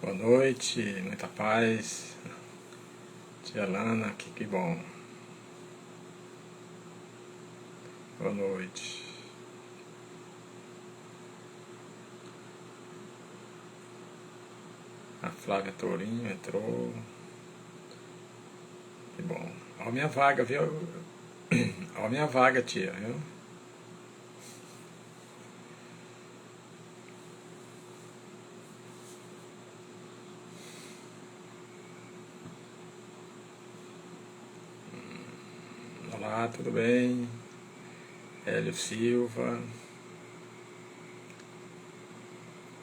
Boa noite, muita paz. Tia Lana, que bom. Boa noite. A Flávia Tourinho entrou. Que bom. Olha a minha vaga, viu? Olha a minha vaga, tia, viu? Olá, tudo bem? Hélio Silva.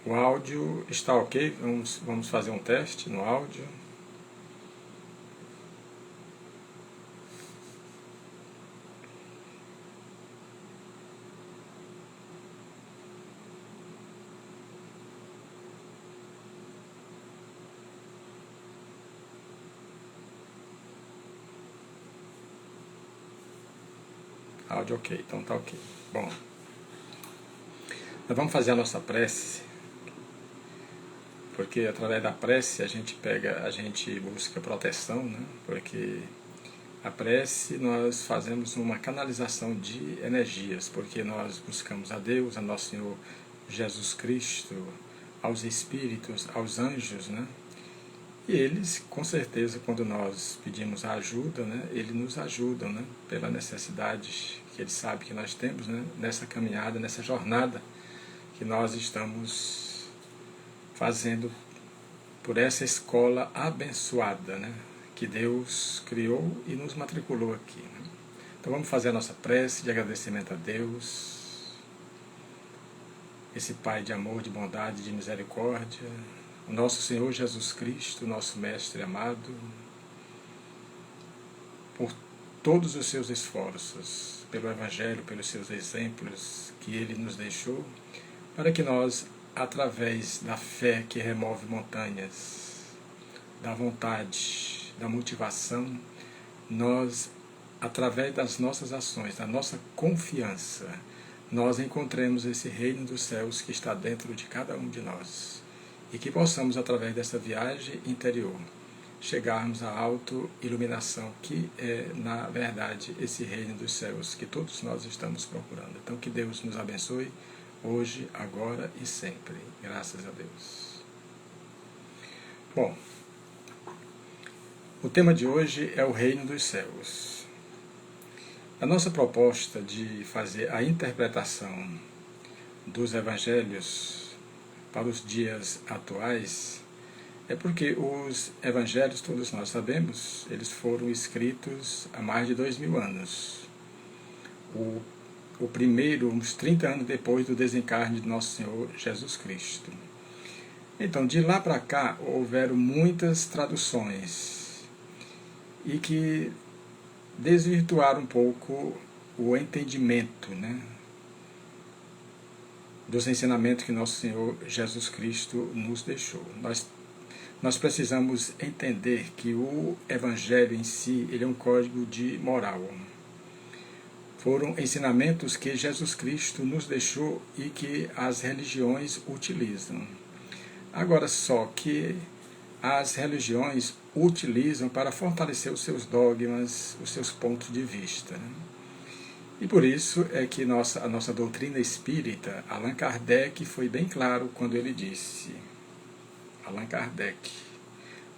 O áudio está ok? Vamos fazer um teste no áudio. Áudio ok, então tá ok. Bom, nós vamos fazer a nossa prece, porque através da prece a gente busca proteção, né? Porque a prece nós fazemos uma canalização de energias, porque nós buscamos a Deus, a nosso Senhor Jesus Cristo, aos espíritos, aos anjos, né? E eles, com certeza, quando nós pedimos a ajuda, né, eles nos ajudam, né, pela necessidade que eles sabem que nós temos, né, nessa caminhada, nessa jornada que nós estamos fazendo por essa escola abençoada, né, que Deus criou e nos matriculou aqui. Né? Então vamos fazer a nossa prece de agradecimento a Deus, esse Pai de amor, de bondade, de misericórdia, o nosso Senhor Jesus Cristo, nosso Mestre amado, por todos os seus esforços, pelo Evangelho, pelos seus exemplos que Ele nos deixou, para que nós, através da fé que remove montanhas, da vontade, da motivação, nós, através das nossas ações, da nossa confiança, nós encontremos esse reino dos céus que está dentro de cada um de nós. E que possamos, através dessa viagem interior, chegarmos à auto-iluminação, que é, na verdade, esse reino dos céus que todos nós estamos procurando. Então, que Deus nos abençoe, hoje, agora e sempre. Graças a Deus. Bom, o tema de hoje é o reino dos céus. A nossa proposta de fazer a interpretação dos evangelhos para os dias atuais, é porque os evangelhos, todos nós sabemos, eles foram escritos há mais de 2000 anos. O primeiro, uns 30 anos depois do desencarne de nosso Senhor Jesus Cristo. Então, de lá para cá, houveram muitas traduções e que desvirtuaram um pouco o entendimento, né, dos ensinamentos que nosso Senhor Jesus Cristo nos deixou. Nós precisamos entender que o Evangelho em si, ele é um código de moral. Foram ensinamentos que Jesus Cristo nos deixou e que as religiões utilizam. Agora, só que as religiões utilizam para fortalecer os seus dogmas, os seus pontos de vista, né? E por isso é que a nossa doutrina espírita, Allan Kardec foi bem claro quando ele disse, Allan Kardec,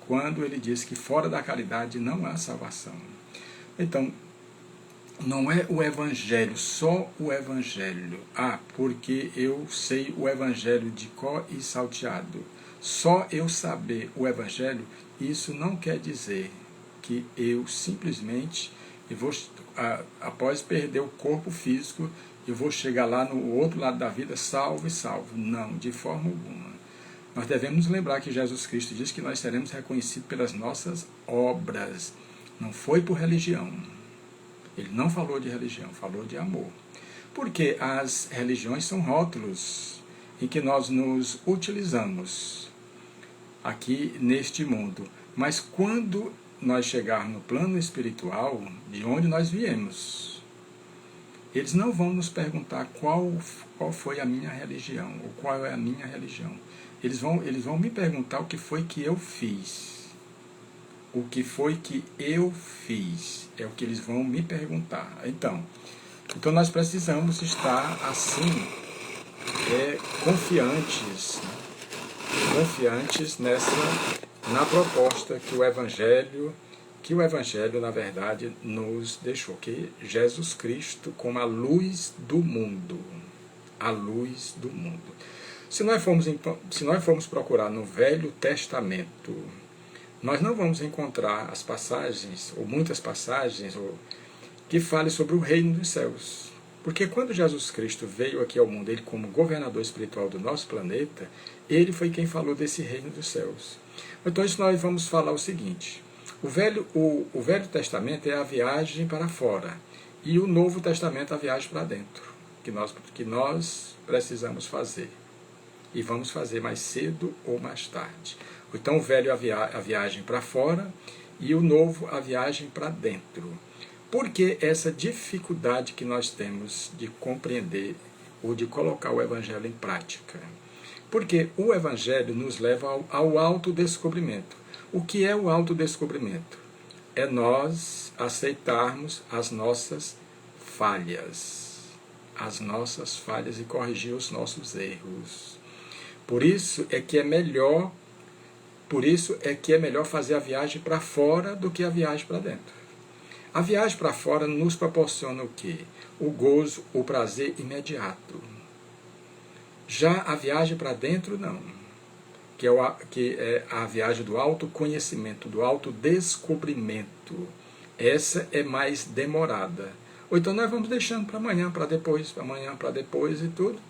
quando ele disse que fora da caridade não há salvação. Então, não é o Evangelho, só o Evangelho. Porque eu sei o Evangelho de cor e salteado. Só eu saber o Evangelho, isso não quer dizer que eu simplesmente, após perder o corpo físico, eu vou chegar lá no outro lado da vida salvo e salvo. Não, de forma alguma. Nós devemos lembrar que Jesus Cristo diz que nós seremos reconhecidos pelas nossas obras. Não foi por religião. Ele não falou de religião, falou de amor. Porque as religiões são rótulos em que nós nos utilizamos aqui neste mundo. Mas quando nós chegarmos no plano espiritual, de onde nós viemos, eles não vão nos perguntar qual foi a minha religião, ou qual é a minha religião. Eles vão me perguntar o que foi que eu fiz. O que foi que eu fiz é o que eles vão me perguntar. Então nós precisamos estar assim, confiantes, né? Confiantes na proposta que o Evangelho, na verdade, nos deixou, que Jesus Cristo como a luz do mundo. A luz do mundo. Se nós formos procurar no Velho Testamento, nós não vamos encontrar as passagens, ou muitas passagens, que falem sobre o reino dos céus. Porque quando Jesus Cristo veio aqui ao mundo, ele como governador espiritual do nosso planeta, ele foi quem falou desse reino dos céus. Então isso nós vamos falar o seguinte: o Velho Testamento é a viagem para fora, e o Novo Testamento é a viagem para dentro, que nós precisamos fazer. E vamos fazer mais cedo ou mais tarde. Então o velho a viagem para fora e o novo a viagem para dentro. Por que essa dificuldade que nós temos de compreender ou de colocar o Evangelho em prática? Porque o Evangelho nos leva ao autodescobrimento. O que é o autodescobrimento? É nós aceitarmos as nossas falhas. As nossas falhas e corrigir os nossos erros. Por isso é que é melhor fazer a viagem para fora do que a viagem para dentro. A viagem para fora nos proporciona o quê? O gozo, o prazer imediato. Já a viagem para dentro, não. Que é a viagem do autoconhecimento, do autodescobrimento. Essa é mais demorada. Ou então nós vamos deixando para amanhã, para depois e tudo.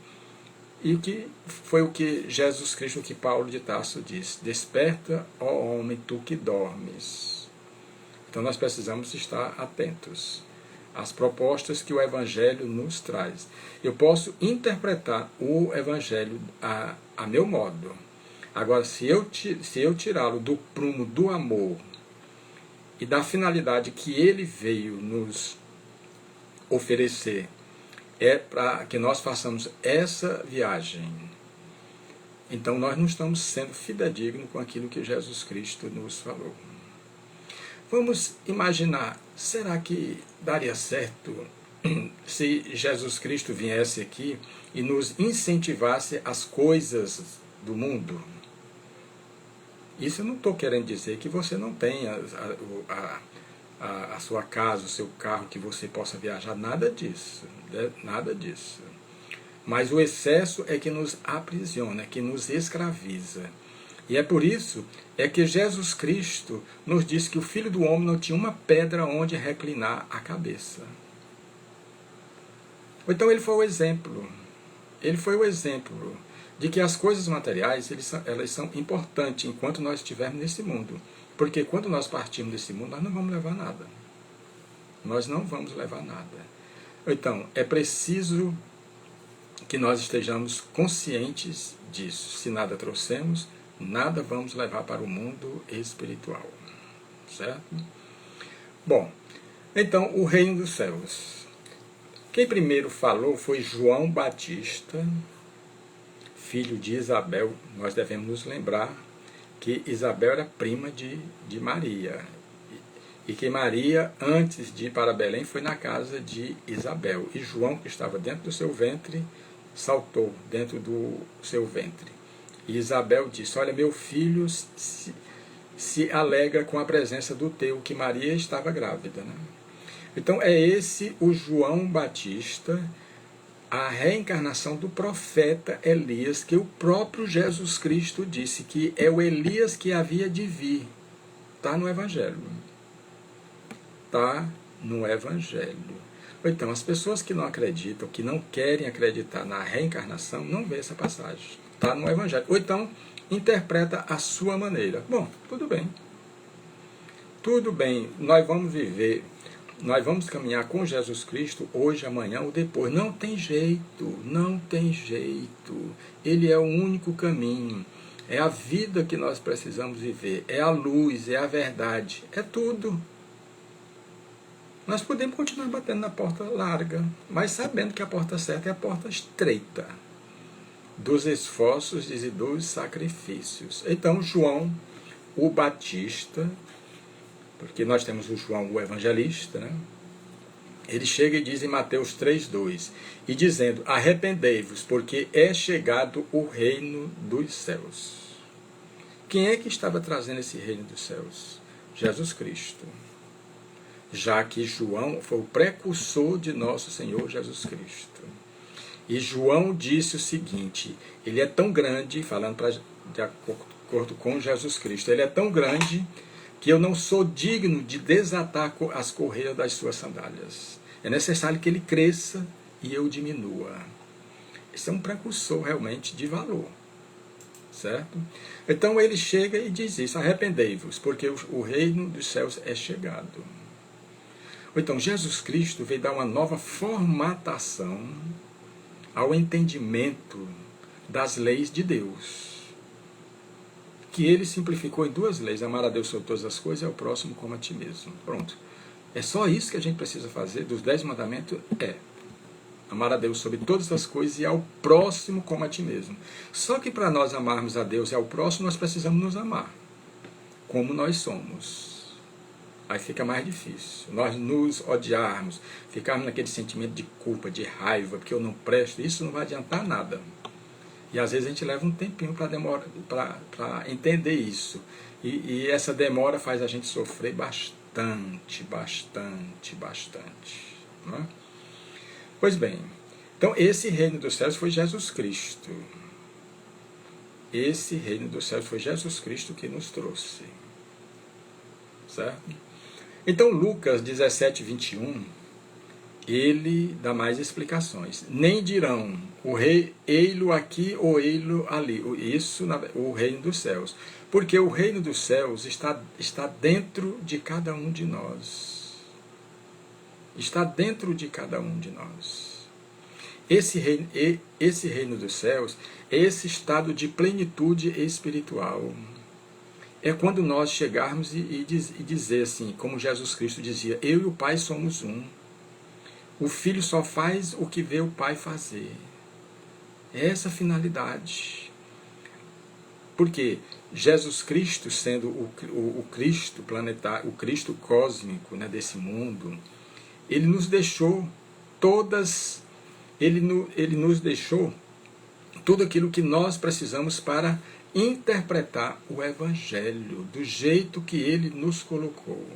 E que foi o que Jesus Cristo, que Paulo de Tarso disse: desperta, ó homem, tu que dormes. Então nós precisamos estar atentos às propostas que o Evangelho nos traz. Eu posso interpretar o Evangelho a meu modo. Agora, se eu tirá-lo do prumo do amor e da finalidade que ele veio nos oferecer, é para que nós façamos essa viagem, então nós não estamos sendo fidedignos com aquilo que Jesus Cristo nos falou. Vamos imaginar, será que daria certo se Jesus Cristo viesse aqui e nos incentivasse as coisas do mundo? Isso eu não estou querendo dizer que você não tenha a sua casa, o seu carro, que você possa viajar, nada disso, né? Nada disso. Mas o excesso é que nos aprisiona, é que nos escraviza. E é por isso que Jesus Cristo nos disse que o Filho do Homem não tinha uma pedra onde reclinar a cabeça. Então ele foi o exemplo. Ele foi o exemplo de que as coisas materiais elas são importantes enquanto nós estivermos nesse mundo. Porque quando nós partimos desse mundo, nós não vamos levar nada. Nós não vamos levar nada. Então, é preciso que nós estejamos conscientes disso. Se nada trouxemos, nada vamos levar para o mundo espiritual. Certo? Bom, então, o reino dos céus. Quem primeiro falou foi João Batista, filho de Isabel. Nós devemos nos lembrar que Isabel era prima de Maria. E que Maria, antes de ir para Belém, foi na casa de Isabel. E João, que estava dentro do seu ventre, saltou dentro do seu ventre. E Isabel disse: olha, meu filho se alegra com a presença do teu, que Maria estava grávida. Né? Então é esse o João Batista, a reencarnação do profeta Elias, que o próprio Jesus Cristo disse que é o Elias que havia de vir. Está no Evangelho. Está no Evangelho. Então, as pessoas que não acreditam, que não querem acreditar na reencarnação, não vê essa passagem. Está no Evangelho. Ou então, interpreta à sua maneira. Bom, tudo bem. Tudo bem, nós vamos viver, nós vamos caminhar com Jesus Cristo hoje, amanhã ou depois. Não tem jeito, não tem jeito. Ele é o único caminho. É a vida que nós precisamos viver. É a luz, é a verdade. É tudo. Nós podemos continuar batendo na porta larga, mas sabendo que a porta certa é a porta estreita. dos esforços e dos sacrifícios. Então, João, o Batista, porque nós temos o João, o evangelista, né? Ele chega e diz em Mateus 3,2, e dizendo, arrependei-vos, porque é chegado o reino dos céus. Quem é que estava trazendo esse reino dos céus? Jesus Cristo. Já que João foi o precursor de nosso Senhor Jesus Cristo. E João disse o seguinte, ele é tão grande, falando de acordo com Jesus Cristo, ele é tão grande que eu não sou digno de desatar as correias das suas sandálias. É necessário que ele cresça e eu diminua. Esse é um precursor realmente de valor. Certo? Então ele chega e diz isso, arrependei-vos, porque o reino dos céus é chegado. Então Jesus Cristo veio dar uma nova formatação ao entendimento das leis de Deus. Que ele simplificou em 2 leis, amar a Deus sobre todas as coisas e ao próximo como a ti mesmo. Pronto. É só isso que a gente precisa fazer dos 10 mandamentos, amar a Deus sobre todas as coisas e ao próximo como a ti mesmo. Só que para nós amarmos a Deus e ao próximo, nós precisamos nos amar, como nós somos. Aí fica mais difícil. Nós nos odiarmos, ficarmos naquele sentimento de culpa, de raiva, porque eu não presto, isso não vai adiantar nada. E às vezes a gente leva um tempinho para entender isso. E essa demora faz a gente sofrer bastante. Não é? Pois bem, então esse reino dos céus foi Jesus Cristo. Esse reino dos céus foi Jesus Cristo que nos trouxe. Certo? Então Lucas 17, 21, ele dá mais explicações. Nem dirão, o rei, ei-lo aqui ou ei-lo ali. Isso, o reino dos céus. Porque o reino dos céus está dentro de cada um de nós. Está dentro de cada um de nós. Esse reino dos céus é esse estado de plenitude espiritual. É quando nós chegarmos e dizer assim, como Jesus Cristo dizia, eu e o Pai somos um. O Filho só faz o que vê o Pai fazer. É essa a finalidade. Porque Jesus Cristo, sendo o Cristo planetário, o Cristo cósmico, né, desse mundo, ele nos deixou ele nos deixou tudo aquilo que nós precisamos para interpretar o Evangelho do jeito que ele nos colocou.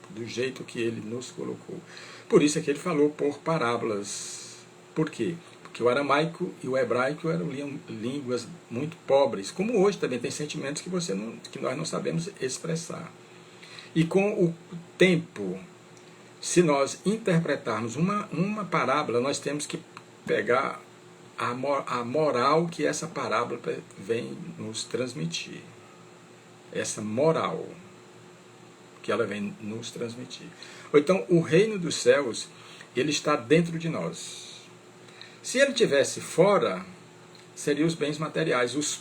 Do jeito que ele nos colocou. Por isso é que ele falou por parábolas. Por quê? Porque o aramaico e o hebraico eram línguas muito pobres, como hoje também tem sentimentos que nós não sabemos expressar. E com o tempo, se nós interpretarmos uma parábola, nós temos que pegar a moral que essa parábola vem nos transmitir. Essa moral que ela vem nos transmitir. Ou então, o reino dos céus, ele está dentro de nós. Se ele estivesse fora, seriam os bens materiais, os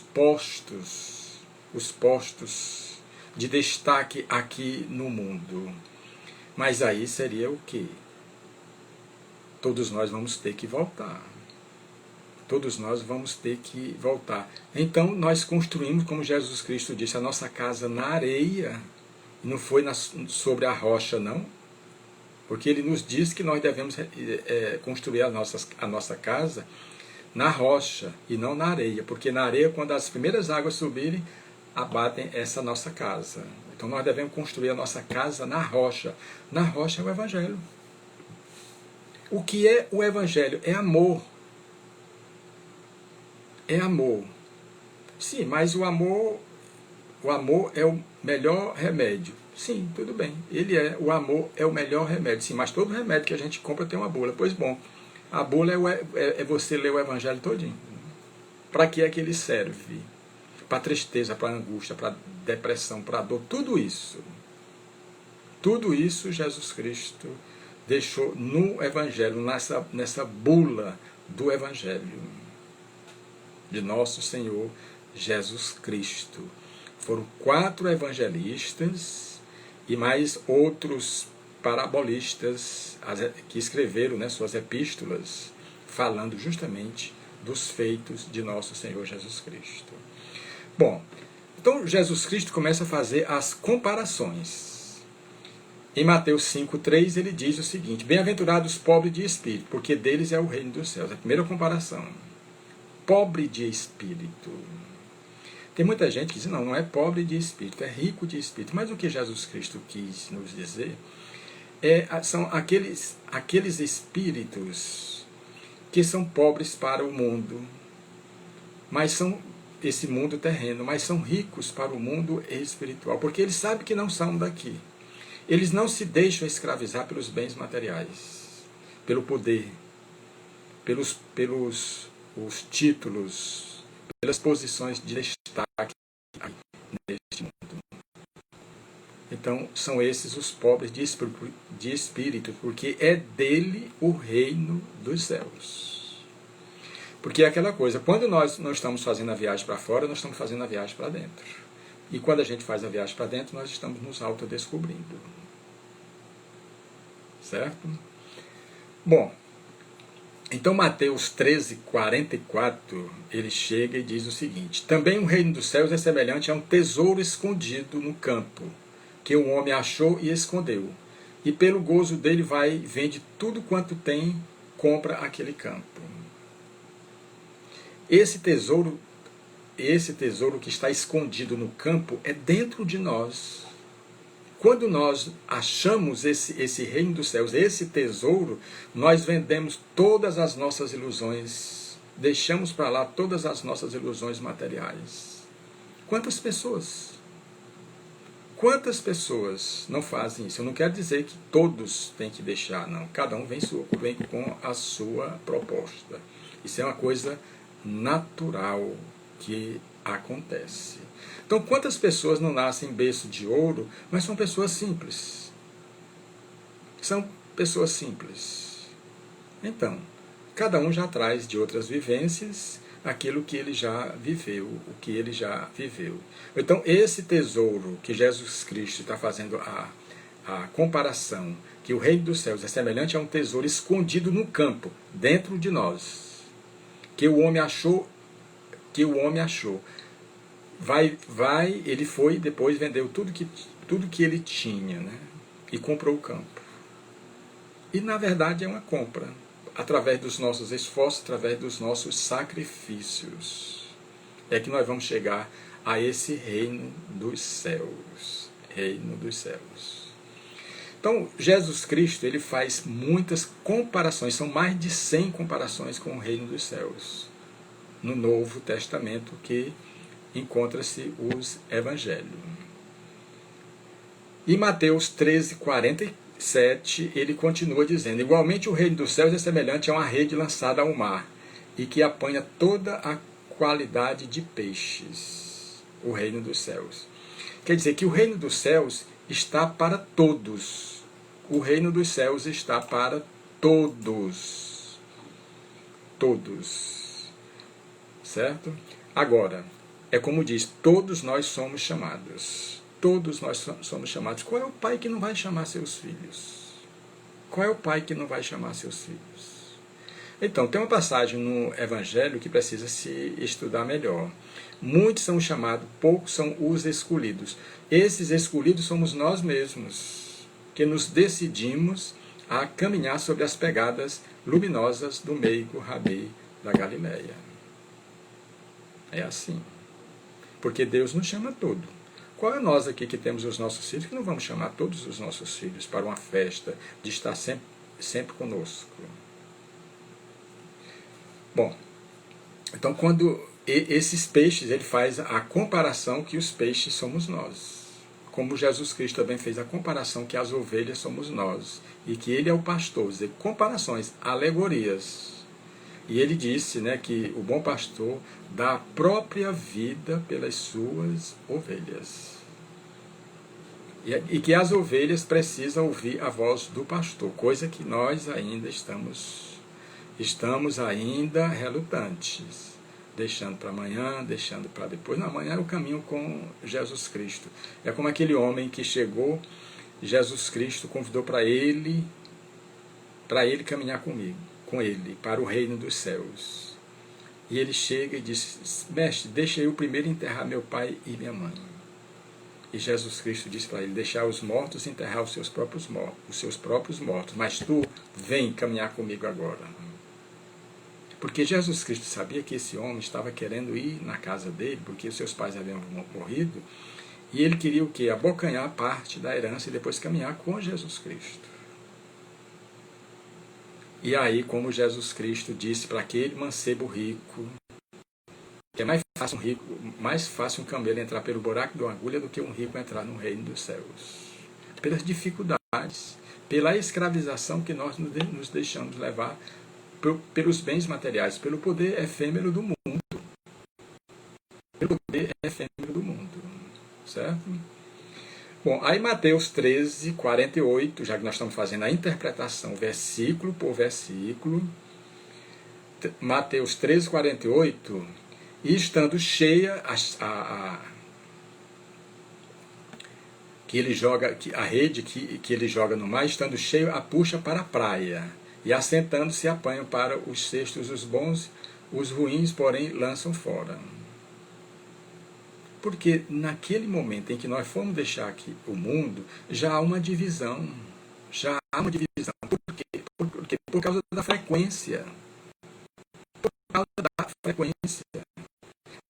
postos de destaque aqui no mundo. Mas aí seria o quê? Todos nós vamos ter que voltar. Todos nós vamos ter que voltar. Então, nós construímos, como Jesus Cristo disse, a nossa casa na areia. Não foi sobre a rocha, não. Porque ele nos diz que nós devemos construir a nossa casa na rocha e não na areia. Porque na areia, quando as primeiras águas subirem, abatem essa nossa casa. Então nós devemos construir a nossa casa na rocha. Na rocha é o Evangelho. O que é o Evangelho? É amor. É amor. Sim, mas o amor é o melhor remédio. Sim, tudo bem. O amor é o melhor remédio. Sim, mas todo remédio que a gente compra tem uma bula. Pois bom, a bula é você ler o Evangelho todinho. Para que é que ele serve? Para tristeza, para angústia, para depressão, para dor, tudo isso. Tudo isso Jesus Cristo deixou no Evangelho, nessa bula do Evangelho de nosso Senhor Jesus Cristo. Foram 4 evangelistas e mais outros parabolistas que escreveram, né, suas epístolas, falando justamente dos feitos de nosso Senhor Jesus Cristo. Bom, então Jesus Cristo começa a fazer as comparações. Em Mateus 5,3 ele diz o seguinte: bem-aventurados os pobres de espírito, porque deles é o reino dos céus. A primeira comparação. Pobre de espírito. Tem muita gente que diz, não é pobre de espírito, é rico de espírito. Mas o que Jesus Cristo quis nos dizer são aqueles espíritos que são pobres para o mundo, mas são esse mundo terreno, mas são ricos para o mundo espiritual, porque eles sabem que não são daqui. Eles não se deixam escravizar pelos bens materiais, pelo poder, pelos os títulos, pelas posições de destaque neste mundo. Então, são esses os pobres de espírito, porque é dele o reino dos céus. Porque é aquela coisa, quando nós não estamos fazendo a viagem para fora, nós estamos fazendo a viagem para dentro. E quando a gente faz a viagem para dentro, nós estamos nos autodescobrindo. Certo? Bom, então Mateus 13:44, ele chega e diz o seguinte: também o reino dos céus é semelhante a um tesouro escondido no campo, que o homem achou e escondeu. E pelo gozo dele vai e vende tudo quanto tem, compra aquele campo. Esse tesouro que está escondido no campo é dentro de nós. Quando nós achamos esse reino dos céus, esse tesouro, nós vendemos todas as nossas ilusões, deixamos para lá todas as nossas ilusões materiais. Quantas pessoas não fazem isso? Eu não quero dizer que todos têm que deixar, não. Cada um vem com a sua proposta. Isso é uma coisa natural que acontece. Então, quantas pessoas não nascem em berço de ouro, mas são pessoas simples? São pessoas simples. Então, cada um já traz de outras vivências aquilo que ele já viveu, o que ele já viveu. Então, esse tesouro que Jesus Cristo está fazendo a comparação, que o reino dos céus é semelhante a um tesouro escondido no campo, dentro de nós, que o homem achou. Ele foi e depois vendeu tudo que ele tinha, né? E comprou o campo. E na verdade é uma compra, através dos nossos esforços, através dos nossos sacrifícios. É que nós vamos chegar a esse reino dos céus. Reino dos céus. Então, Jesus Cristo, ele faz muitas comparações, são mais de 100 comparações com o reino dos céus, no Novo Testamento, que encontra-se os evangelhos. Em Mateus 13:47, ele continua dizendo: igualmente o reino dos céus é semelhante a uma rede lançada ao mar, e que apanha toda a qualidade de peixes. O reino dos céus. Quer dizer que o reino dos céus está para todos. O reino dos céus está para todos. Todos. Certo? Agora, é como diz, todos nós somos chamados. Todos nós somos chamados. Qual é o pai que não vai chamar seus filhos? Qual é o pai que não vai chamar seus filhos? Então, tem uma passagem no Evangelho que precisa se estudar melhor. Muitos são chamados, poucos são os escolhidos. Esses escolhidos somos nós mesmos, que nos decidimos a caminhar sobre as pegadas luminosas do meigo Rabi da Galileia. É assim. Porque Deus nos chama todo. Qual é nós aqui que temos os nossos filhos que não vamos chamar todos os nossos filhos para uma festa de estar sempre conosco? Bom, então quando esses peixes, ele faz a comparação que os peixes somos nós. Como Jesus Cristo também fez a comparação que as ovelhas somos nós. E que ele é o pastor. Quer dizer, comparações, alegorias. E ele disse, né, que o bom pastor dá a própria vida pelas suas ovelhas. E que as ovelhas precisam ouvir a voz do pastor, coisa que nós ainda estamos ainda relutantes, deixando para amanhã, deixando para depois. Não, amanhã é o caminho com Jesus Cristo. É como aquele homem que chegou, Jesus Cristo convidou para ele caminhar com ele, para o reino dos céus. E ele chega e diz: mestre, deixa eu primeiro enterrar meu pai e minha mãe. E Jesus Cristo disse para ele: deixar os mortos enterrar os seus próprios mortos, mas tu vem caminhar comigo agora. Porque Jesus Cristo sabia que esse homem estava querendo ir na casa dele, porque os seus pais haviam morrido, e ele queria o quê? Abocanhar parte da herança e depois caminhar com Jesus Cristo. E aí, como Jesus Cristo disse para aquele mancebo rico, que é mais fácil um camelo entrar pelo buraco de uma agulha do que um rico entrar no reino dos céus. Pelas dificuldades, pela escravização que nós nos deixamos levar pelos bens materiais, pelo poder efêmero do mundo. Pelo poder efêmero do mundo. Certo? Bom, aí Mateus 13, 48, já que nós estamos fazendo a interpretação versículo por versículo, Mateus 13, 48, e estando cheia a rede que ele joga no mar, estando cheio, a puxa para a praia, e assentando-se apanham para os cestos os bons, os ruins, porém, lançam fora. Porque naquele momento em que nós fomos deixar aqui o mundo, já há uma divisão. Já há uma divisão. Por quê? Por causa da frequência. Por causa da frequência.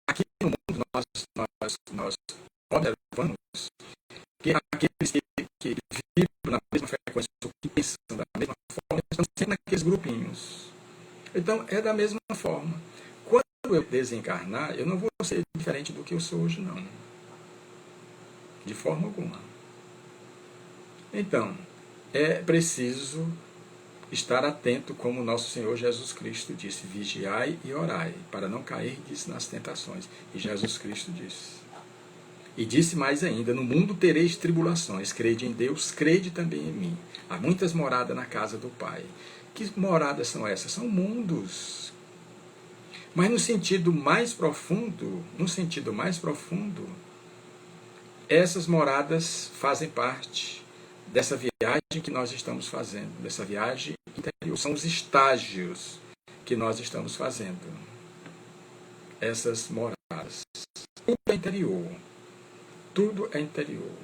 Aqui no mundo nós observamos que aqueles que vivem na mesma frequência, ou que pensam da mesma forma, estão sempre naqueles grupinhos. Então, é da mesma forma. Quando eu desencarnar, eu não vou ser diferente do que eu sou hoje, não. De forma alguma. Então, é preciso estar atento, como nosso Senhor Jesus Cristo disse: vigiai e orai, para não cair nas tentações. E Jesus Cristo disse. E disse mais ainda: no mundo tereis tribulações, crede em Deus, crede também em mim. Há muitas moradas na casa do Pai. Que moradas são essas? São mundos. Mas no sentido mais profundo, essas moradas fazem parte dessa viagem que nós estamos fazendo, dessa viagem interior. São os estágios que nós estamos fazendo. Essas moradas. Tudo é interior. Tudo é interior.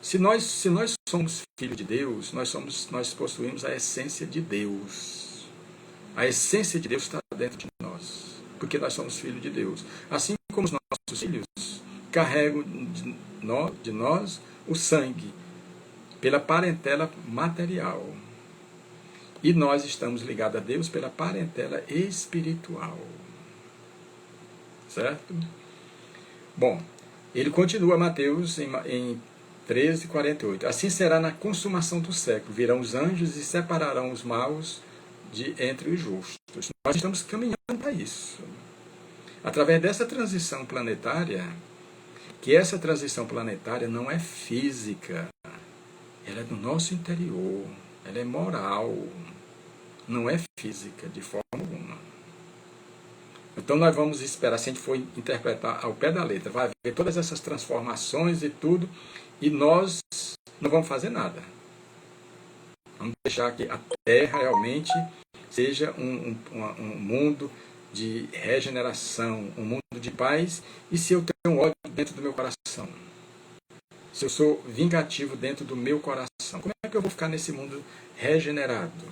Se nós somos filhos de Deus, nós possuímos a essência de Deus. A essência de Deus está dentro de nós. Porque nós somos filhos de Deus. Assim como os nossos filhos carregam de nós o sangue, pela parentela material. E nós estamos ligados a Deus pela parentela espiritual. Certo? Bom, ele continua, Mateus, em 13, 48. Assim será na consumação do século. Virão os anjos e separarão os maus entre os justos. Nós estamos caminhando para isso. Através dessa transição planetária, que essa transição planetária não é física, ela é do nosso interior, ela é moral, não é física de forma alguma. Então nós vamos esperar, se a gente for interpretar ao pé da letra, vai haver todas essas transformações e tudo, e nós não vamos fazer nada. Vamos deixar que a Terra realmente seja um mundo de regeneração, um mundo de paz. E se eu tenho ódio dentro do meu coração? Se eu sou vingativo dentro do meu coração, como é que eu vou ficar nesse mundo regenerado?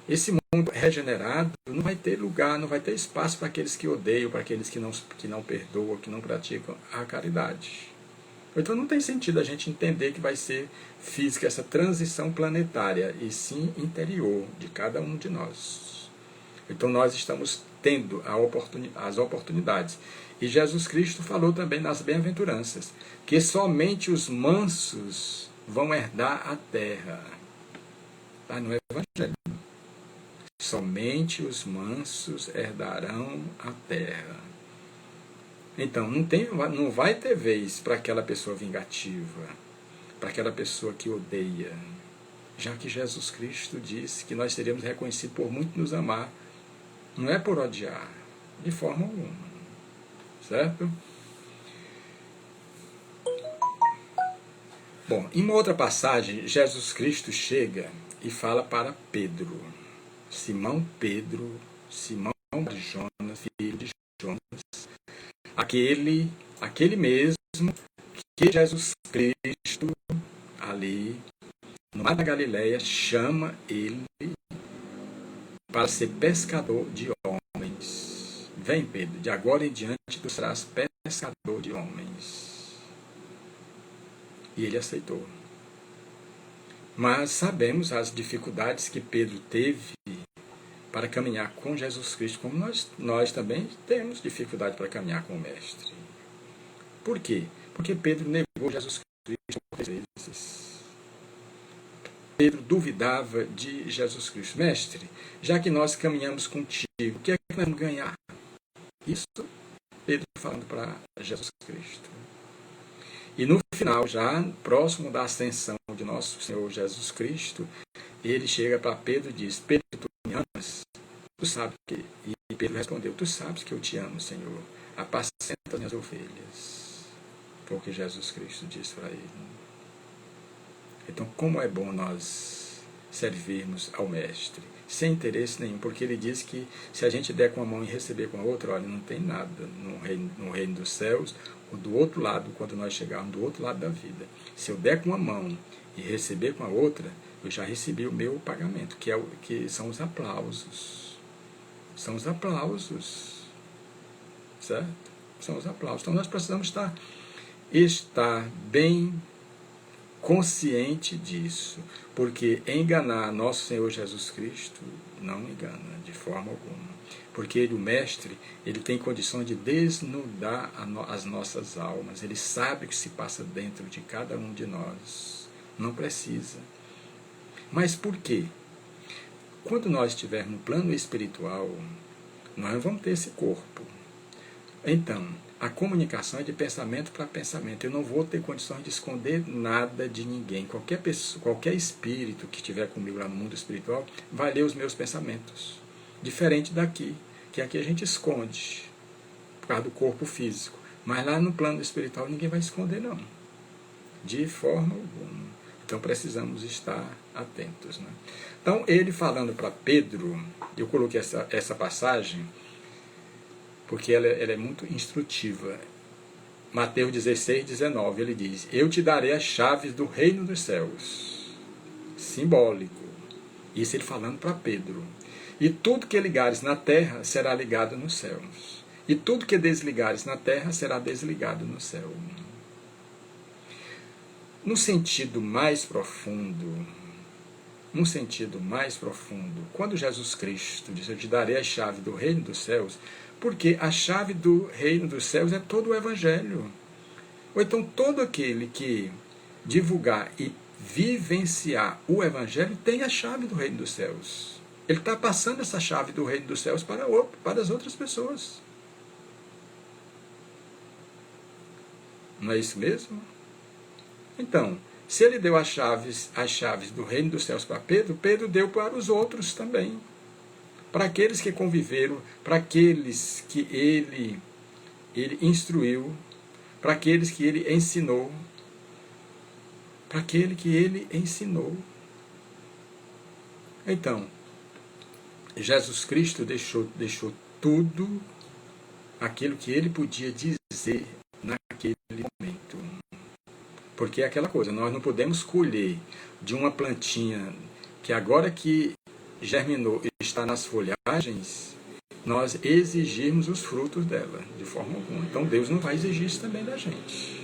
Esse mundo regenerado não vai ter lugar, não vai ter espaço para aqueles que odeiam, para aqueles que não perdoam, que não praticam a caridade. Então não tem sentido a gente entender que vai ser física essa transição planetária, e sim interior de cada um de nós. Então nós estamos tendo as oportunidades. E Jesus Cristo falou também nas bem-aventuranças, que somente os mansos vão herdar a terra. Está no Evangelho. Somente os mansos herdarão a terra. Então, não vai ter vez para aquela pessoa vingativa, para aquela pessoa que odeia. Já que Jesus Cristo disse que nós seríamos reconhecidos por muito nos amar. Não é por odiar, de forma alguma. Certo? Bom, em uma outra passagem, Jesus Cristo chega e fala para Pedro. Simão Pedro, Simão de Jonas, aquele mesmo que Jesus Cristo, ali no mar da Galileia, chama ele para ser pescador de homens. Vem, Pedro, de agora em diante tu serás pescador de homens. E ele aceitou. Mas sabemos as dificuldades que Pedro teve para caminhar com Jesus Cristo, como nós também temos dificuldade para caminhar com o Mestre. Por quê? Porque Pedro negou Jesus Cristo por 3 vezes. Pedro duvidava de Jesus Cristo. Mestre, já que nós caminhamos contigo, o que é que nós vamos ganhar? Isso, Pedro falando para Jesus Cristo. E no final, já próximo da ascensão de nosso Senhor Jesus Cristo, ele chega para Pedro e diz: Pedro, tu me amas? Tu sabes que... E Pedro respondeu: tu sabes que eu te amo, Senhor. Apacenta as minhas ovelhas. Foi o que Jesus Cristo disse para ele. Então, como é bom nós servirmos ao Mestre, sem interesse nenhum, porque ele diz que se a gente der com a mão e receber com a outra, olha, não tem nada no reino dos céus, ou do outro lado, quando nós chegarmos do outro lado da vida. Se eu der com uma mão e receber com a outra, eu já recebi o meu pagamento, que são os aplausos. São os aplausos. Certo? São os aplausos. Então nós precisamos estar bem consciente disso, porque enganar nosso Senhor Jesus Cristo não engana de forma alguma, porque ele, o Mestre, ele tem condição de desnudar as nossas almas, ele sabe o que se passa dentro de cada um de nós, não precisa. Mas por quê? Quando nós estivermos no plano espiritual, nós vamos ter esse corpo. Então, a comunicação é de pensamento para pensamento. Eu não vou ter condições de esconder nada de ninguém. Qualquer pessoa, qualquer espírito que estiver comigo lá no mundo espiritual vai ler os meus pensamentos. Diferente daqui, que aqui a gente esconde, por causa do corpo físico. Mas lá no plano espiritual ninguém vai esconder, não. De forma alguma. Então precisamos estar atentos. Né? Então, ele falando para Pedro, eu coloquei essa passagem, porque ela é muito instrutiva. Mateus 16, 19, ele diz: eu te darei as chaves do reino dos céus. Simbólico. Isso ele falando para Pedro. E tudo que ligares na terra será ligado nos céus. E tudo que desligares na terra será desligado no céu. No sentido mais profundo, quando Jesus Cristo diz: eu te darei a chave do reino dos céus, porque a chave do reino dos céus é todo o Evangelho. Ou então todo aquele que divulgar e vivenciar o Evangelho tem a chave do reino dos céus. Ele está passando essa chave do reino dos céus para as outras pessoas. Não é isso mesmo? Então, se ele deu as chaves do reino dos céus para Pedro, Pedro deu para os outros também. Para aqueles que conviveram, para aqueles que ele instruiu, para aqueles que ele ensinou, para aquele que ele ensinou. Então, Jesus Cristo deixou tudo aquilo que ele podia dizer naquele momento. Porque é aquela coisa, nós não podemos colher de uma plantinha que agora que germinou e está nas folhagens, nós exigirmos os frutos dela, de forma alguma. Então Deus não vai exigir isso também da gente.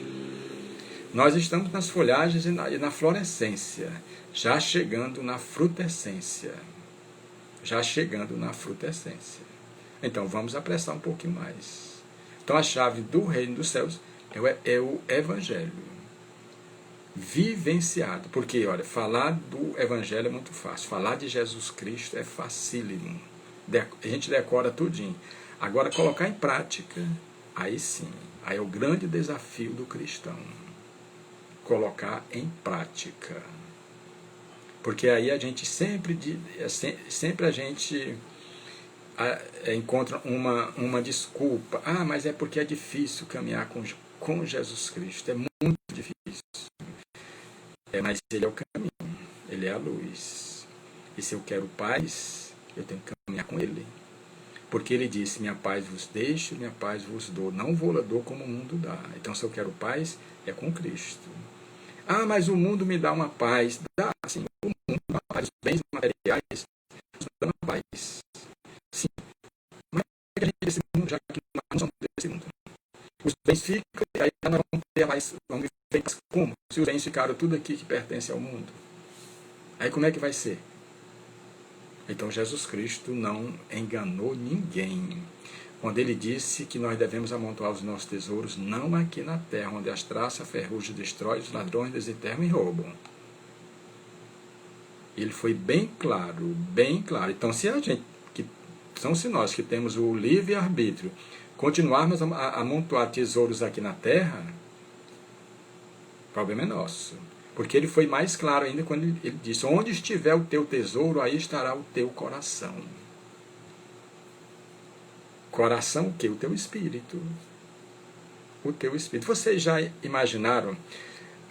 Nós estamos nas folhagens e na florescência, já chegando na frutescência. Então vamos apressar um pouquinho mais. Então a chave do reino dos céus é o Evangelho. Vivenciado, porque olha, falar do Evangelho é muito fácil, falar de Jesus Cristo é facílimo, a gente decora tudinho. Agora colocar em prática, aí sim, aí é o grande desafio do cristão, colocar em prática, porque aí a gente sempre a gente encontra uma desculpa, mas é porque é difícil caminhar com Jesus Cristo, é muito difícil. Mas ele é o caminho, ele é a luz. E se eu quero paz, eu tenho que caminhar com ele. Porque ele disse, minha paz vos deixo, minha paz vos dou. Não vou lá dou como o mundo dá. Então, se eu quero paz, é com Cristo. Ah, mas o mundo me dá uma paz. Dá, sim, o mundo dá uma paz. Os bens materiais nos dão uma paz. Sim. Mas é que a gente desse mundo, já que nós não somos desse mundo. Os bens ficam, e aí nós vamos ter mais, vamos viver como? Se os bens ficaram tudo aqui que pertence ao mundo. Aí como é que vai ser? Então Jesus Cristo não enganou ninguém. Quando ele disse que nós devemos amontoar os nossos tesouros, não aqui na terra, onde as traças, a ferrugem destrói, os ladrões desenterram e roubam. Ele foi bem claro, bem claro. Então, se a gente, se nós que temos o livre-arbítrio, continuarmos a amontoar tesouros aqui na terra, o problema é nosso. Porque ele foi mais claro ainda quando ele disse, onde estiver o teu tesouro, aí estará o teu coração. Coração o quê? O teu espírito. O teu espírito. Vocês já imaginaram,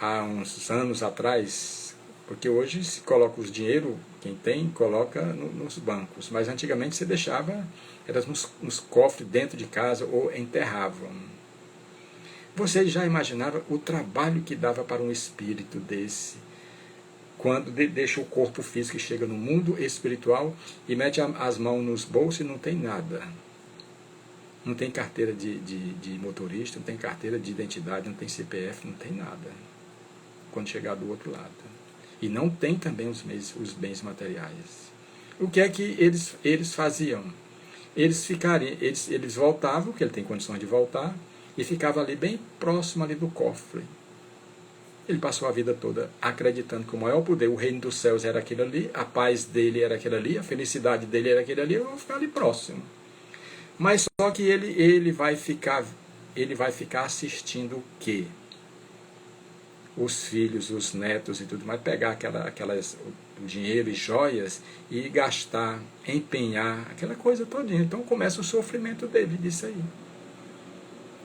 há uns anos atrás, porque hoje se coloca os dinheiro, quem tem, coloca nos bancos. Mas antigamente você deixava, era nos cofres dentro de casa ou enterravam. Vocês já imaginaram o trabalho que dava para um espírito desse, quando deixa o corpo físico e chega no mundo espiritual e mete as mãos nos bolsos e não tem nada. Não tem carteira de motorista, não tem carteira de identidade, não tem CPF, não tem nada. Quando chegar do outro lado. E não tem também os bens materiais. O que é que eles faziam? Eles voltavam, porque ele tem condições de voltar, e ficava ali bem próximo ali do cofre. Ele passou a vida toda acreditando que o maior poder, o reino dos céus era aquele ali, a paz dele era aquele ali, a felicidade dele era aquele ali, eu vou ficar ali próximo. Mas só que ele vai ficar assistindo o quê? Os filhos, os netos e tudo mais, pegar o dinheiro e joias e gastar, empenhar, aquela coisa todinha. Então começa o sofrimento dele disso aí.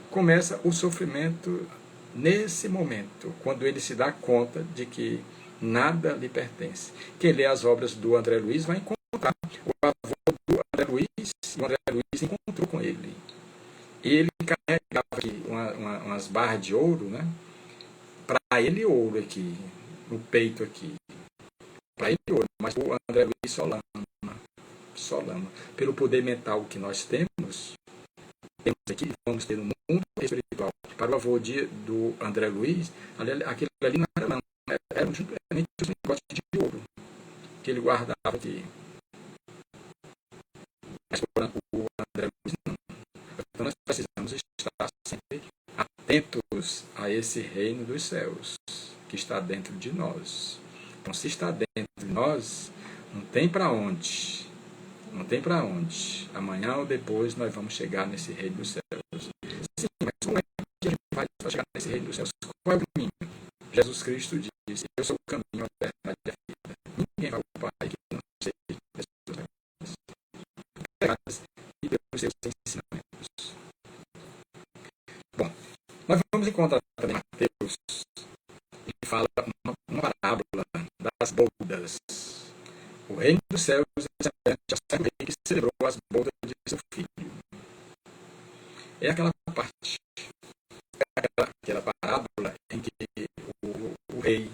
Começa o sofrimento nesse momento, quando ele se dá conta de que nada lhe pertence. Quem lê as obras do André Luiz vai encontrar o avô do André Luiz, e o André Luiz encontrou com ele. E ele carregava aqui umas barras de ouro, né? Para ele ouro aqui, no peito aqui. Para ele ouro, mas o André Luiz só lama. Pelo poder mental que nós temos aqui, vamos ter no mundo espiritual. Para o avô do André Luiz, aquilo ali não era lama, era justamente um negócio de ouro que ele guardava aqui. Mas o André Luiz não. Então nós precisamos estar sempre atentos a esse reino dos céus que está dentro de nós. Então, se está dentro de nós, não tem para onde. Não tem para onde. Amanhã ou depois nós vamos chegar nesse reino dos céus. Sim, mas como é que a gente vai chegar nesse reino dos céus? Qual é o caminho? Jesus Cristo disse, eu sou o caminho, a verdade e a vida. Ninguém vai ao Pai que não seja pelas e pelos seus ensinamentos. Bom, nós vamos encontrar também Mateus, que fala uma parábola das bodas. O reino dos céus é semelhante ao servo rei que celebrou as bodas de seu filho. É aquela parte, aquela parábola em que o rei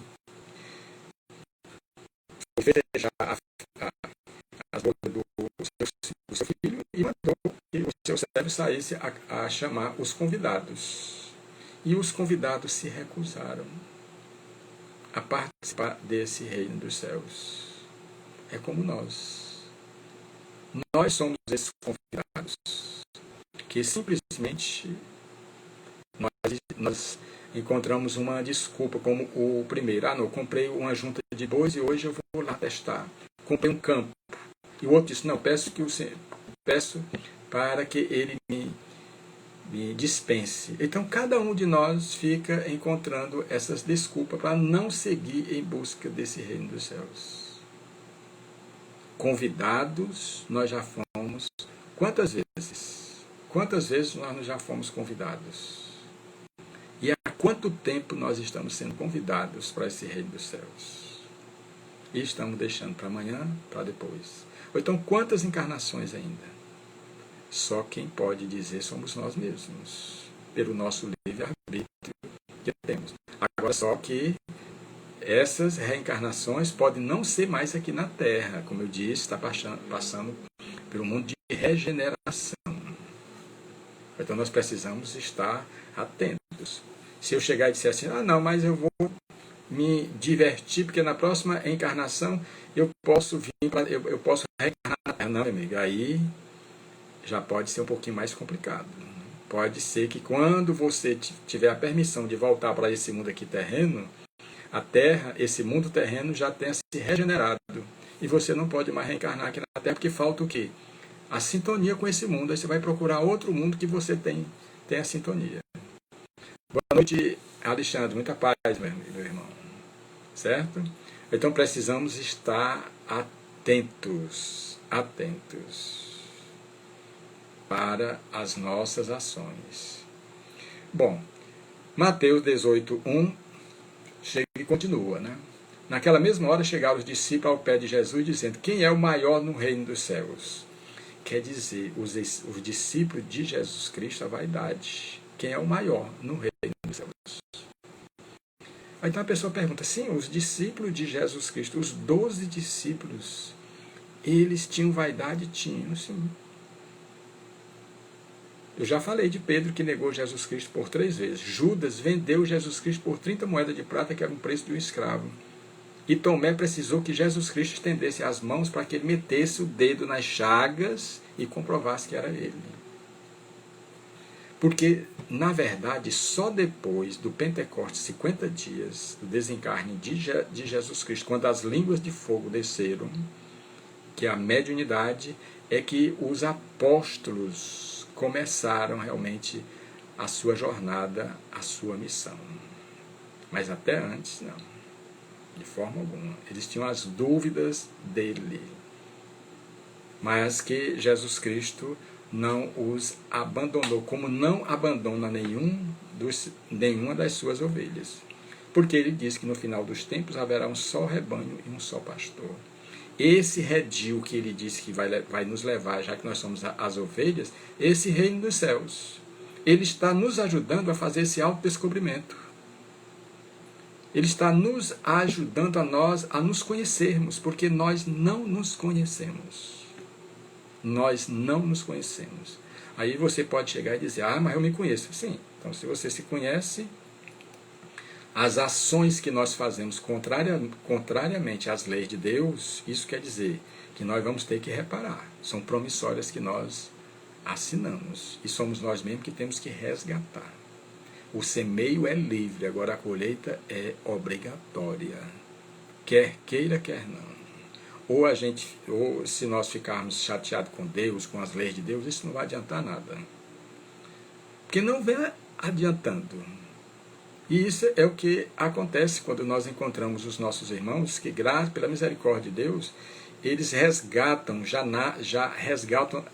foi festejar as bodas do seu filho e mandou que o seu servo saísse a chamar os convidados. E os convidados se recusaram a participar desse reino dos céus. É como nós. Nós somos esses convidados que simplesmente nós encontramos uma desculpa, como o primeiro. Ah, não, comprei uma junta de bois e hoje eu vou lá testar. Comprei um campo. E o outro disse, não, peço para que ele me dispense. Então, cada um de nós fica encontrando essas desculpas para não seguir em busca desse reino dos céus. Convidados, nós já fomos. Quantas vezes? Quantas vezes nós já fomos convidados? E há quanto tempo nós estamos sendo convidados para esse reino dos céus? E estamos deixando para amanhã, para depois. Ou então, quantas encarnações ainda? Só quem pode dizer somos nós mesmos, pelo nosso livre-arbítrio que temos. Agora, só que essas reencarnações podem não ser mais aqui na Terra, como eu disse, está passando pelo mundo de regeneração. Então nós precisamos estar atentos. Se eu chegar e disser assim, não, mas eu vou me divertir, porque na próxima encarnação eu posso eu posso reencarnar na Terra. Não, amigo, aí já pode ser um pouquinho mais complicado. Pode ser que quando você tiver a permissão de voltar para esse mundo aqui terreno, a Terra, esse mundo terreno já tenha se regenerado. E você não pode mais reencarnar aqui na Terra, porque falta o quê? A sintonia com esse mundo. Aí você vai procurar outro mundo que você tem a sintonia. Boa noite, Alexandre. Muita paz, meu irmão. Certo? Então precisamos estar atentos para as nossas ações. Bom, Mateus 18:1 chega e continua, né? Naquela mesma hora chegaram os discípulos ao pé de Jesus dizendo, quem é o maior no reino dos céus? Quer dizer, os discípulos de Jesus Cristo, a vaidade. Quem é o maior no reino dos céus? Aí então a pessoa pergunta, sim, os discípulos de Jesus Cristo, os 12 discípulos, eles tinham vaidade? Tinham, sim. Eu já falei de Pedro que negou Jesus Cristo por 3 vezes. Judas vendeu Jesus Cristo por 30 moedas de prata, que era o preço de um escravo. E Tomé precisou que Jesus Cristo estendesse as mãos para que ele metesse o dedo nas chagas e comprovasse que era ele. Porque, na verdade, só depois do Pentecostes, 50 dias, do desencarne de Jesus Cristo, quando as línguas de fogo desceram, que é a mediunidade, é que os apóstolos começaram realmente a sua jornada, a sua missão. Mas até antes, não. De forma alguma. Eles tinham as dúvidas dele. Mas que Jesus Cristo não os abandonou, como não abandona nenhuma das suas ovelhas. Porque ele diz que no final dos tempos haverá um só rebanho e um só pastor. Esse redil que ele disse que vai nos levar, já que nós somos as ovelhas, esse reino dos céus, ele está nos ajudando a fazer esse autodescobrimento. Ele está nos ajudando a nos conhecermos, porque nós não nos conhecemos. Nós não nos conhecemos. Aí você pode chegar e dizer, mas eu me conheço. Sim, então se você se conhece, as ações que nós fazemos contrariamente às leis de Deus, isso quer dizer que nós vamos ter que reparar. São promissórias que nós assinamos. E somos nós mesmos que temos que resgatar. O semeio é livre, agora a colheita é obrigatória. Quer queira, quer não. Ou se nós ficarmos chateados com Deus, com as leis de Deus, isso não vai adiantar nada. Porque não vem adiantando. E isso é o que acontece quando nós encontramos os nossos irmãos, que pela misericórdia de Deus, eles resgatam, já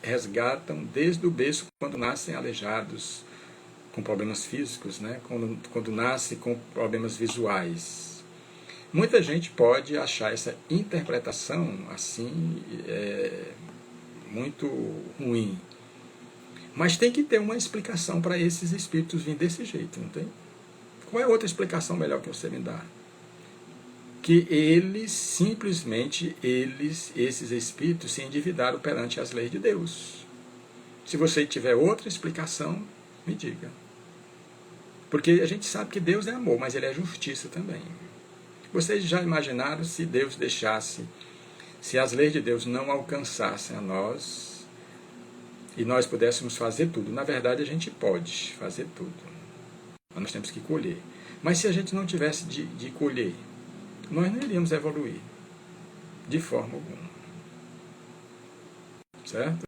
resgatam desde o berço quando nascem aleijados, com problemas físicos, né? quando nasce com problemas visuais. Muita gente pode achar essa interpretação assim muito ruim. Mas tem que ter uma explicação para esses espíritos virem desse jeito, não tem? Qual é outra explicação melhor que você me dá? Que esses espíritos se endividaram perante as leis de Deus. Se você tiver outra explicação, me diga. Porque a gente sabe que Deus é amor, mas Ele é justiça também. Vocês já imaginaram se Deus deixasse, se as leis de Deus não alcançassem a nós e nós pudéssemos fazer tudo? Na verdade, a gente pode fazer tudo. Mas nós temos que colher. Mas se a gente não tivesse de colher, nós não iríamos evoluir. De forma alguma. Certo?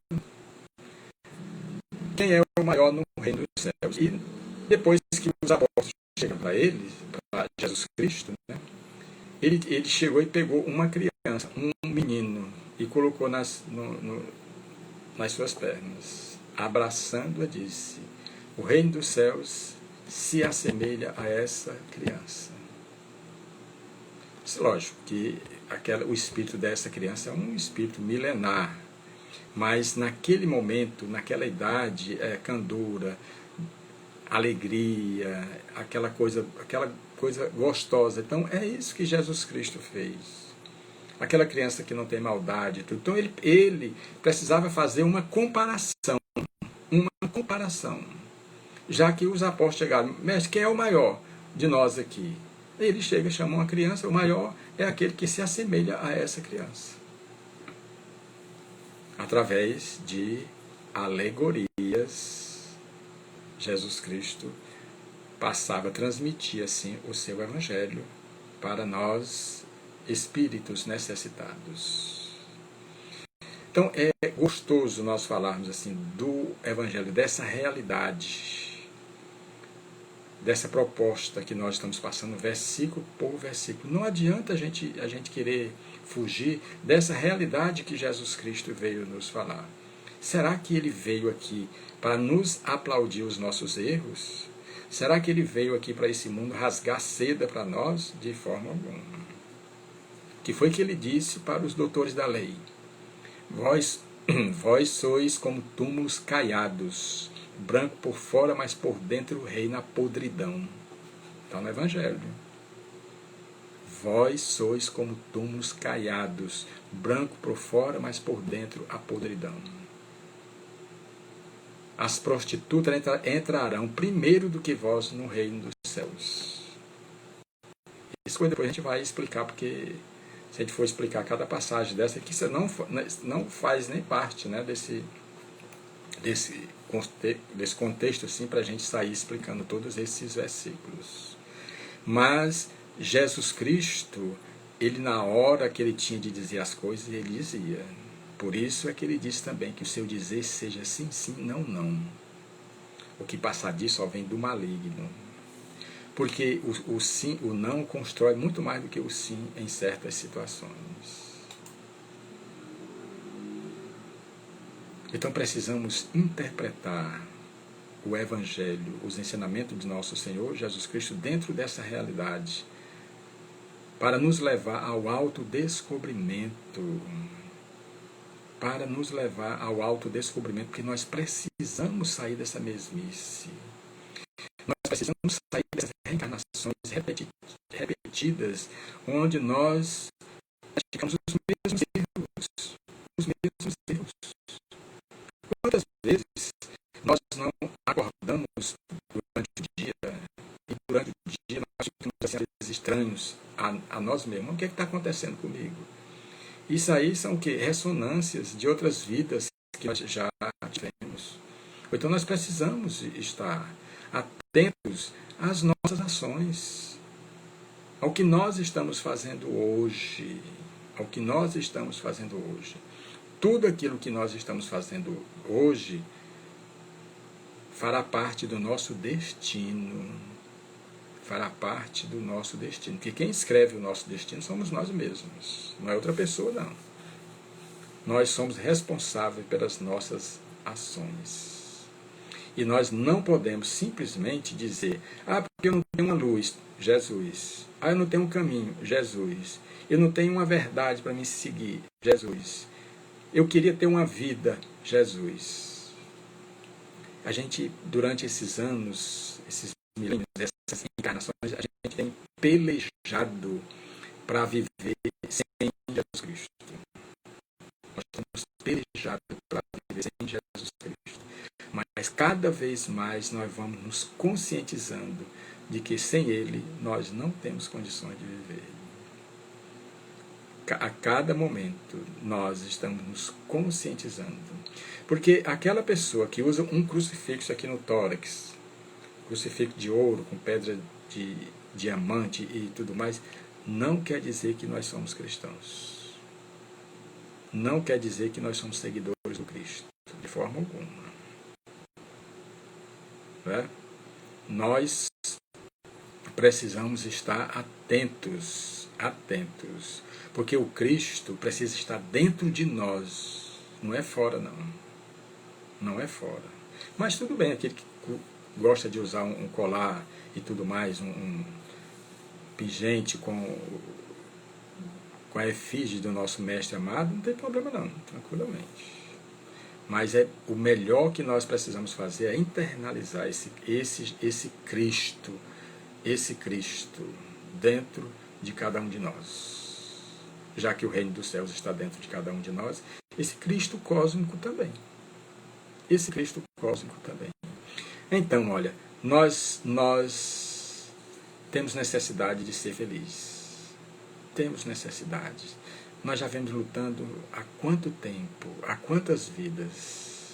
Quem é o maior no reino dos céus? E depois que os apóstolos chegam para ele, para Jesus Cristo, né, ele chegou e pegou uma criança, um menino, e colocou nas suas pernas. Abraçando-a, disse, o reino dos céus se assemelha a essa criança. Lógico que o espírito dessa criança é um espírito milenar. Mas naquele momento, naquela idade, candura, alegria, aquela coisa gostosa. Então é isso que Jesus Cristo fez. Aquela criança que não tem maldade. Tudo. Então ele precisava fazer uma comparação. Já que os apóstolos chegaram, mestre, quem é o maior de nós aqui? Ele chega e chama uma criança, o maior é aquele que se assemelha a essa criança. Através de alegorias, Jesus Cristo passava a transmitir assim o seu evangelho para nós, espíritos necessitados. Então é gostoso nós falarmos assim do evangelho, dessa realidade, dessa proposta que nós estamos passando versículo por versículo. Não adianta a gente querer fugir dessa realidade que Jesus Cristo veio nos falar. Será que ele veio aqui para nos aplaudir os nossos erros? Será que ele veio aqui para esse mundo rasgar seda para nós? De forma alguma. Que foi que ele disse para os doutores da lei? Vós sois como túmulos caiados, branco por fora, mas por dentro reina a podridão. Está no Evangelho. Vós sois como túmulos caiados, branco por fora, mas por dentro a podridão. As prostitutas entrarão primeiro do que vós no reino dos céus. Isso depois a gente vai explicar, porque se a gente for explicar cada passagem dessa aqui, você não faz nem parte, né, desse contexto assim, para a gente sair explicando todos esses versículos. Mas Jesus Cristo, ele na hora que ele tinha de dizer as coisas, ele dizia. Por isso é que ele disse também que o seu dizer seja sim, sim, não, não. O que passar disso só vem do maligno. Porque o sim, o não constrói muito mais do que o sim em certas situações. Então precisamos interpretar o Evangelho, os ensinamentos de nosso Senhor Jesus Cristo dentro dessa realidade, para nos levar ao autodescobrimento. Para nos levar ao autodescobrimento, porque nós precisamos sair dessa mesmice. Nós precisamos sair dessas reencarnações repetidas, onde nós praticamos os mesmos erros. Os mesmos erros. Quantas vezes nós não acordamos durante o dia, e durante o dia nós ficamos assim, às vezes estranhos a nós mesmos? O que é que está acontecendo comigo? Isso aí são o quê? Ressonâncias de outras vidas que nós já tivemos. Então nós precisamos estar atentos às nossas ações, ao que nós estamos fazendo hoje. Ao que nós estamos fazendo hoje. Tudo aquilo que nós estamos fazendo hoje fará parte do nosso destino. Fará parte do nosso destino. Porque quem escreve o nosso destino somos nós mesmos. Não é outra pessoa, não. Nós somos responsáveis pelas nossas ações. E nós não podemos simplesmente dizer: ah, porque eu não tenho uma luz, Jesus. Ah, eu não tenho um caminho, Jesus. Eu não tenho uma verdade para me seguir, Jesus. Eu queria ter uma vida, Jesus. A gente, durante esses anos, esses milênios, essas encarnações, a gente tem pelejado para viver sem Jesus Cristo. Nós temos pelejado para viver sem Jesus Cristo. Mas cada vez mais nós vamos nos conscientizando de que sem Ele nós não temos condições de viver. A cada momento nós estamos nos conscientizando. Porque aquela pessoa que usa um crucifixo aqui no tórax, crucifixo de ouro, com pedra de diamante e tudo mais, não quer dizer que nós somos cristãos. Não quer dizer que nós somos seguidores do Cristo, de forma alguma. Né? Nós precisamos estar atentos, porque o Cristo precisa estar dentro de nós, não é fora, não. Não é fora. Mas tudo bem, aquele que gosta de usar um colar e tudo mais, um pingente com a efígie do nosso mestre amado, não tem problema não, tranquilamente. Mas o melhor que nós precisamos fazer é internalizar esse Cristo dentro de cada um de nós. Já que o reino dos céus está dentro de cada um de nós, esse Cristo cósmico também. Esse Cristo cósmico também. Então, olha, nós temos necessidade de ser felizes. Temos necessidade. Nós já vemos lutando há quanto tempo, há quantas vidas.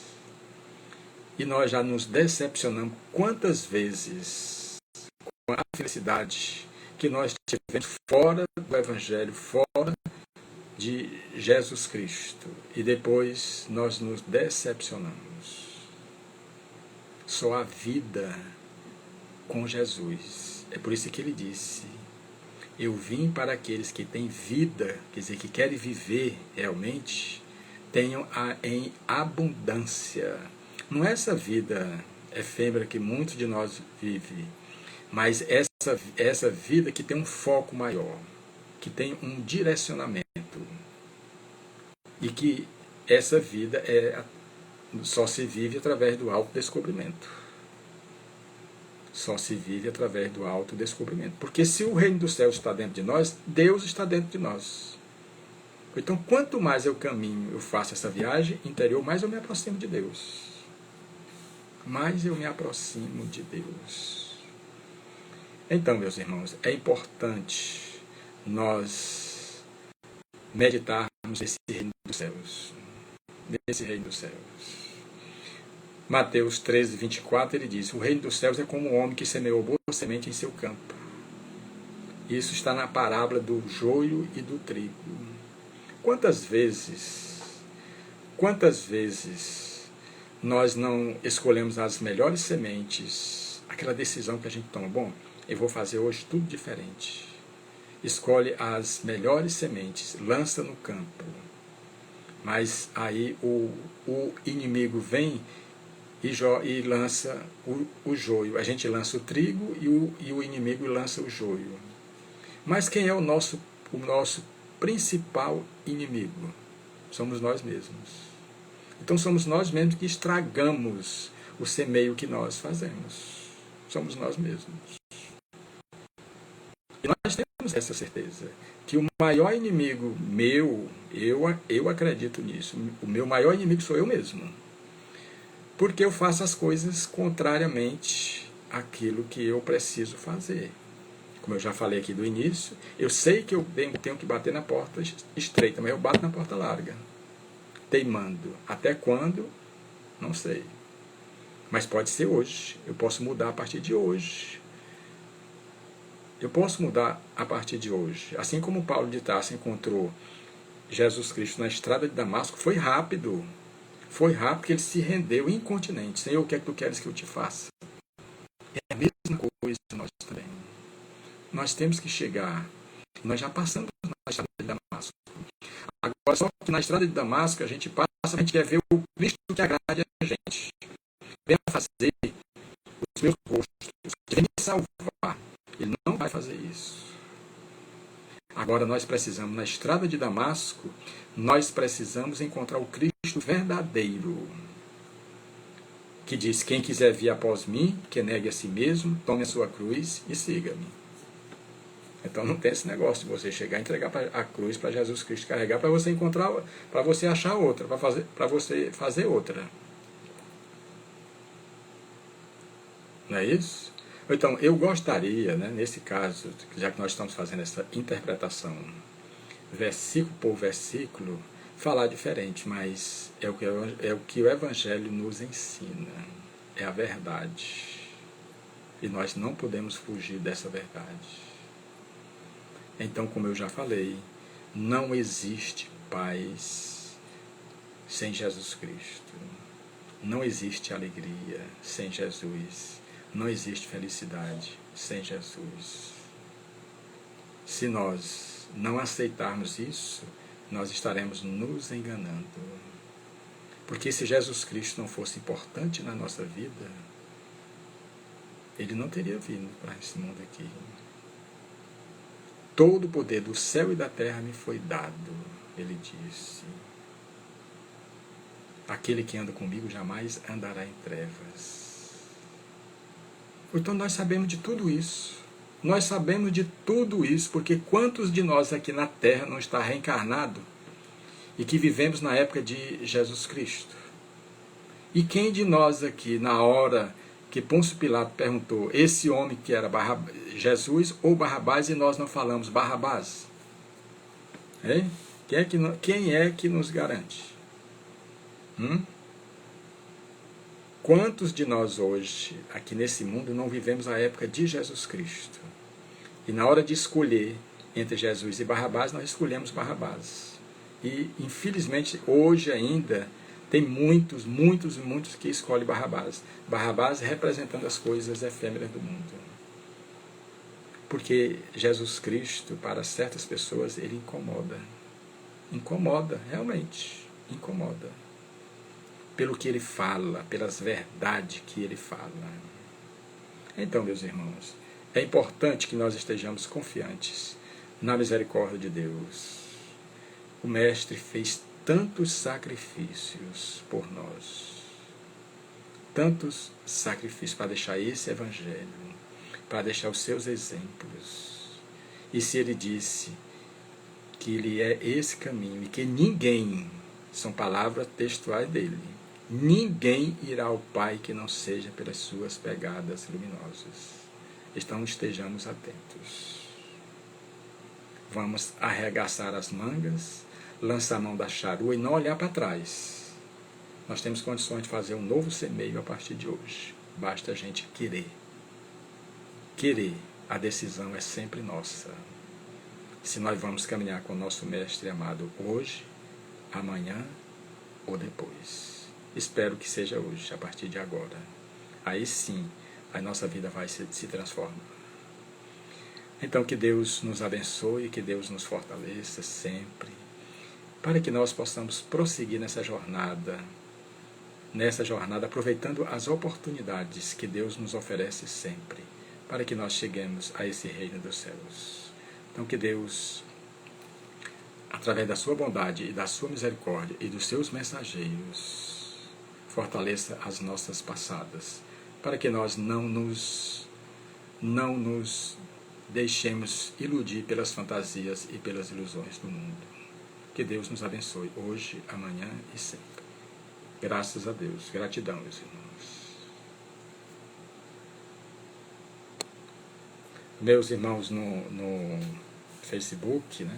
E nós já nos decepcionamos quantas vezes com a felicidade que nós tivemos fora do Evangelho, fora de Jesus Cristo. E depois nós nos decepcionamos. Só a vida com Jesus. É por isso que ele disse: eu vim para aqueles que têm vida, quer dizer, que querem viver realmente, tenham em abundância. Não é essa vida efêmera que muitos de nós vivem, mas essa vida que tem um foco maior, que tem um direcionamento, e que essa vida só se vive através do autodescobrimento. Só se vive através do autodescobrimento. Porque se o reino dos céus está dentro de nós, Deus está dentro de nós. Então, quanto mais eu caminho, eu faço essa viagem interior, mais eu me aproximo de Deus. Mais eu me aproximo de Deus. Então, meus irmãos, é importante nós meditarmos nesse reino dos céus. Nesse reino dos céus. Mateus 13, 24, ele diz: o reino dos céus é como um homem que semeou boa semente em seu campo. Isso está na parábola do joio e do trigo. Quantas vezes nós não escolhemos as melhores sementes, aquela decisão que a gente toma: bom, eu vou fazer hoje tudo diferente. Escolhe as melhores sementes, lança no campo. Mas aí o inimigo vem e lança o joio. A gente lança o trigo e o inimigo lança o joio. Mas quem é o nosso principal inimigo? Somos nós mesmos. Então somos nós mesmos que estragamos o semeio que nós fazemos. Somos nós mesmos. E nós temos essa certeza, que o maior inimigo meu, eu acredito nisso, o meu maior inimigo sou eu mesmo. Porque eu faço as coisas contrariamente àquilo que eu preciso fazer. Como eu já falei aqui do início, eu sei que eu tenho que bater na porta estreita, mas eu bato na porta larga, teimando. Até quando? Não sei. Mas pode ser hoje. Eu posso mudar a partir de hoje. Eu posso mudar a partir de hoje. Assim como Paulo de Tarso encontrou Jesus Cristo na estrada de Damasco, foi rápido. Foi rápido porque ele se rendeu incontinente. Senhor, o que é que tu queres que eu te faça? É a mesma coisa nós também. Nós temos que chegar. Nós já passamos na estrada de Damasco. Agora, só que na estrada de Damasco a gente passa, a gente quer ver o Cristo que agrade a gente. Venha fazer os meus gostos. Venha me salvar. Ele não vai fazer isso. Agora nós precisamos, na estrada de Damasco, nós precisamos encontrar o Cristo verdadeiro, que diz: quem quiser vir após mim, que negue a si mesmo, tome a sua cruz e siga-me. Então não tem esse negócio de você chegar e entregar a cruz para Jesus Cristo carregar, para você encontrar, para você achar outra, para você fazer outra. Não é isso? Então, eu gostaria, né, nesse caso, já que nós estamos fazendo essa interpretação, versículo por versículo, falar diferente, mas é o que o Evangelho nos ensina, é a verdade. E nós não podemos fugir dessa verdade. Então, como eu já falei, não existe paz sem Jesus Cristo. Não existe alegria sem Jesus. Não existe felicidade sem Jesus. Se nós não aceitarmos isso, nós estaremos nos enganando. Porque se Jesus Cristo não fosse importante na nossa vida, ele não teria vindo para esse mundo aqui. Todo o poder do céu e da terra me foi dado, ele disse. Aquele que anda comigo jamais andará em trevas. Então nós sabemos de tudo isso. Nós sabemos de tudo isso, porque quantos de nós aqui na Terra não está reencarnado e que vivemos na época de Jesus Cristo? E quem de nós aqui, na hora que Pôncio Pilato perguntou, esse homem que era Jesus ou Barrabás, e nós não falamos Barrabás? Hein? Quem é que nos garante? Quantos de nós hoje, aqui nesse mundo, não vivemos a época de Jesus Cristo? E na hora de escolher entre Jesus e Barrabás, nós escolhemos Barrabás. E, infelizmente, hoje ainda, tem muitos que escolhem Barrabás. Barrabás representando as coisas efêmeras do mundo. Porque Jesus Cristo, para certas pessoas, ele incomoda. Incomoda, realmente. Incomoda. Pelo que ele fala, pelas verdades que ele fala. Então, meus irmãos, é importante que nós estejamos confiantes na misericórdia de Deus. O Mestre fez tantos sacrifícios por nós. Tantos sacrifícios para deixar esse Evangelho, para deixar os seus exemplos. E se ele disse que ele é esse caminho e que ninguém, são palavras textuais dele, ninguém irá ao Pai que não seja pelas suas pegadas luminosas. Então estejamos atentos. Vamos arregaçar as mangas, lançar a mão da charua e não olhar para trás. Nós temos condições de fazer um novo semeio a partir de hoje. Basta a gente querer. Querer. A decisão é sempre nossa. Se nós vamos caminhar com o nosso Mestre amado hoje, amanhã ou depois. Espero que seja hoje, a partir de agora. Aí sim, a nossa vida vai se transformar. Então que Deus nos abençoe, que Deus nos fortaleça sempre, para que nós possamos prosseguir nessa jornada, aproveitando as oportunidades que Deus nos oferece sempre, para que nós cheguemos a esse reino dos céus. Então que Deus, através da sua bondade e da sua misericórdia e dos seus mensageiros, fortaleça as nossas passadas, para que nós não nos deixemos iludir pelas fantasias e pelas ilusões do mundo. Que Deus nos abençoe hoje, amanhã e sempre. Graças a Deus. Gratidão, meus irmãos. Meus irmãos no Facebook, né?